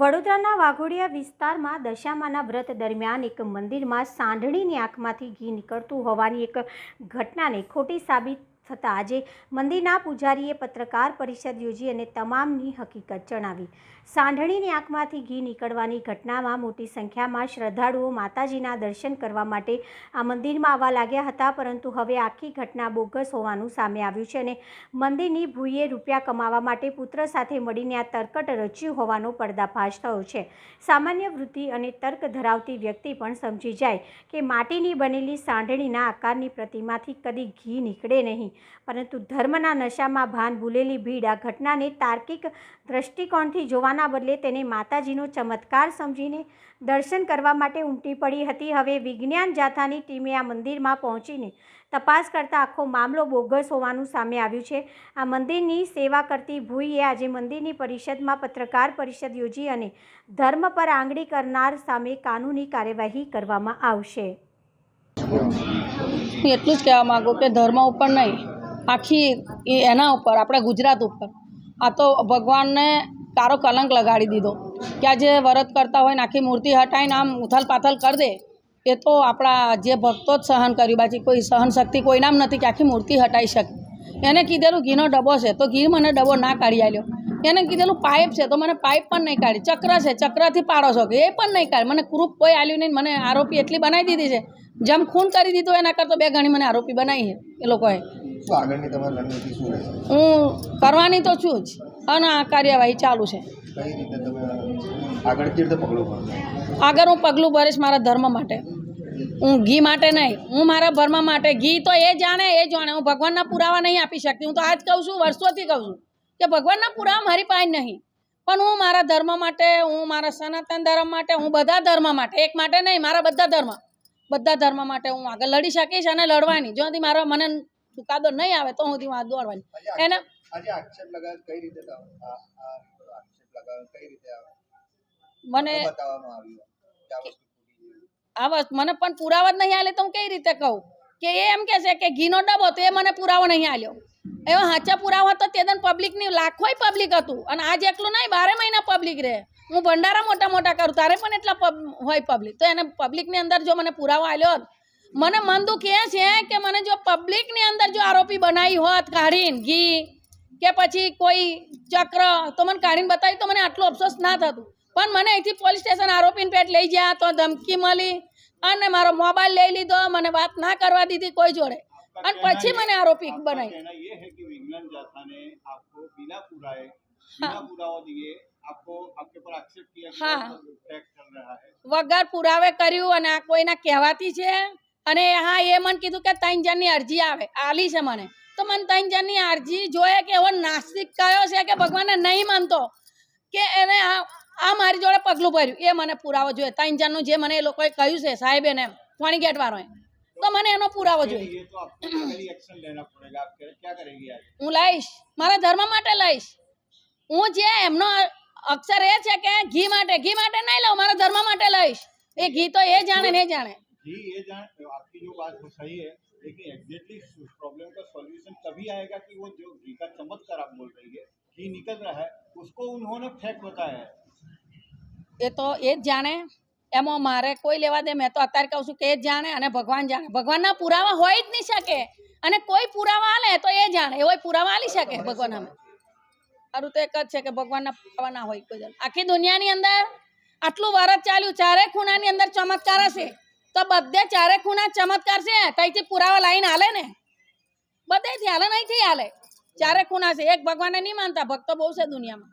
વડોદરાના વાઘોડિયા વિસ્તારમાં દશામાના વ્રત દરમિયાન એક મંદિરમાં સાંઢણીની આંખમાંથી ઘી નીકળતું હોવાની એક ઘટનાને ખોટી સાબિત થતાં આજે મંદિરના પૂજારીએ પત્રકાર પરિષદ યોજી અને તમામની હકીકત જણાવી। સાંઢણીની આંખમાંથી ઘી નીકળવાની ઘટનામાં મોટી સંખ્યામાં શ્રદ્ધાળુઓ માતાજીના દર્શન કરવા માટે આ મંદિરમાં આવવા લાગ્યા હતા, પરંતુ હવે આખી ઘટના બોગસ હોવાનું સામે આવ્યું છે અને મંદિરની ભૂઈએ રૂપિયા કમાવા માટે પુત્ર સાથે મળીને આ તરકટ રચ્યું હોવાનો પર્દાફાશ થયો છે। સામાન્ય વૃત્તિ અને તર્ક ધરાવતી વ્યક્તિ પણ સમજી જાય કે માટીની બનેલી સાંઢણીના આકારની પ્રતિમાથી કદી ઘી નીકળે નહીં, પરંતુ ધર્મના નશામાં ભાન ભૂલેલી ભીડ આ ઘટનાને તાર્કિક દ્રષ્ટિકોણથી જોવાના બદલે તેને માતાજીનો ચમત્કાર સમજીને દર્શન કરવા માટે ઉમટી પડી હતી। હવે વિજ્ઞાન જાથાની ટીમે આ મંદિરમાં પહોંચીને તપાસ કરતા આખો મામલો બોગસ હોવાનું સામે આવ્યું છે। આ મંદિરની સેવા કરતી ભૂઈએ આજે મંદિરની પરિષદમાં પત્રકાર પરિષદ યોજી અને ધર્મ પર આંગળી કરનાર સામે કાનૂની કાર્યવાહી કરવામાં આવશે। એટલું જ કહેવા માગું કે ધર્મ ઉપર નહીં, આખી એના ઉપર, આપણા ગુજરાત ઉપર આ તો ભગવાનને કારો કલંક લગાડી દીધો કે આ જે વ્રત કરતા હોય ને આખી મૂર્તિ હટાવીને આમ ઉથલ પાથલ કરી દે, એ તો આપણા જે ભક્તો જ સહન કર્યું, બાકી કોઈ સહન શક્તિ કોઈનામ નથી કે આખી મૂર્તિ હટાવી શકે। એને કીધેલું ઘીનો ડબ્બો છે તો ઘી મને ડબ્બો ના કાઢી આલ્યો, એને કીધેલું પાઇપ છે તો મને પાઇપ પણ નહીં કાઢી, ચક્ર છે ચક્રથી પાડો છો કે એ પણ નહીં કાઢી, મને પ્રૂફ કોઈ આલ્યું નહીં, મને આરોપી એટલી બનાવી દીધી છે, જેમ ખૂન કરી દીધું એના કરતાં 2 ગણી મને આરોપી બનાવી છે એ લોકોએ। હું કરવાની તો છું જ અને આ કાર્યવાહી ચાલુ છે। આગળ હું પગલું ભરીશ મારા ધર્મ માટે, હું ઘી માટે નહીં, હું મારા ધર્મ માટે। ઘી તો એ જાણે, હું ભગવાનના પુરાવા નહીં આપી શકતી। હું તો આજ કહું છું, વર્ષોથી કહું છું કે ભગવાનના પુરાવા મારી પાસે નહીં, પણ હું મારા ધર્મ માટે, હું મારા સનાતન ધર્મ માટે, હું બધા ધર્મ માટે, એક માટે નહીં, મારા બધા ધર્મ માટે હું આગળ લડી શકીશ અને લડવાની। જો સુધી મારો મને ચુકાદો નહીં આવે તો હું વાત દોડવાની। એને મને આ વસ્તુ મને પણ પુરાવા જ નહીં આલે તો હું કઈ રીતે કહું કે એ એમ કહે છે કે ઘીનો ડબ્બો, તો એ મને પુરાવો નહીં આલ્યો। એવા સાચા પુરાવા તો તે દન પબ્લિકની લાખોય પબ્લિક હતું અને આજ એકલું નહીં, 12 મહિના પબ્લિક રહે। હું ભંડારા મોટા કરું તારે પણ એટલા હોય પબ્લિક, તો એને પબ્લિકની અંદર જો મને પુરાવો આલ્યો, મને મન દુઃખ એ છે કે મને જો પબ્લિકની અંદર જો આરોપી બનાવી હોત કાઢીને ઘી કે પછી કોઈ ચક્ર, તો મને કાઢીને બતાવી તો મને આટલું અફસોસ ના થતું, પણ મને અહીંથી પોલીસ સ્ટેશન આરોપીને પેટ લઈ ગયા તો ધમકી મળી અને મારો મોબાઈલ લઈ લીધો, મને વાત ના કરવા દીધી કોઈ જોડે, અને પછી મને આરોપી બનાવી। હા, વગર પુરાવે કર્યું અને આ કોઈના કહેવાતી છે। અને હા, એ મને કીધું કે 3 જણની અરજી આલી છે મને, તો મને 3 જણની અરજી જોઈએ કે એવો નાસ્તિક કયો છે કે ભગવાનને નહીં માનતો કે એને આ મારી જોડે પગલું ભર્યું, એ મને પુરાવો જોઈએ। 3 જણનું જે મને એ લોકોએ કહ્યું છે સાહેબે ને ફોણી ગેટ વાળોએ, તો મને એનો પુરાવો જોઈએ। હું લઈશ, મારા ધર્મ માટે લઈશ। હું જે એમનો અક્ષર એ છે કે ઘી માટે નહીં લઉં, મારા ધર્મ માટે લઈશ। એ ઘી તો એ જાણે ને જાણે। आपकी जो बात वो सही है, लेकिन एग्जैक्टली प्रॉब्लम का सॉल्यूशन तभी आएगा कि वो जो घी का चमत्कार आप बोल रही है, घी निकल रहा है, उसको उन्होंने फेक बताया है। એ તો એ જ જાણે, એમાં મારે કોઈ લેવા દે। મેં તો અત્યારે કહું છું કે એ જ જાણે અને ભગવાન જાણે। ભગવાનના પુરાવા હોય જ નહીં શકે, અને કોઈ પુરાવા આલે તો એ જાણે, એવો પુરાવા આલી શકે ભગવાન અમે। સારું તો એક જ છે કે ભગવાનના પુરાવા ના હોય કોઈ। આખી દુનિયાની અંદર આટલું વરસ ચાલ્યું, 4 ખૂણાની અંદર ચમત્કાર હશે, તો બધે 4 ખૂણા ચમત્કાર છે, ત્યાંથી પુરાવા લાઈને હાલે ને, બધેથી હાલે, નહીંથી હાલે। 4 ખૂણા છે, એક ભગવાનને નહીં માનતા, ભક્તો બહુ છે દુનિયામાં।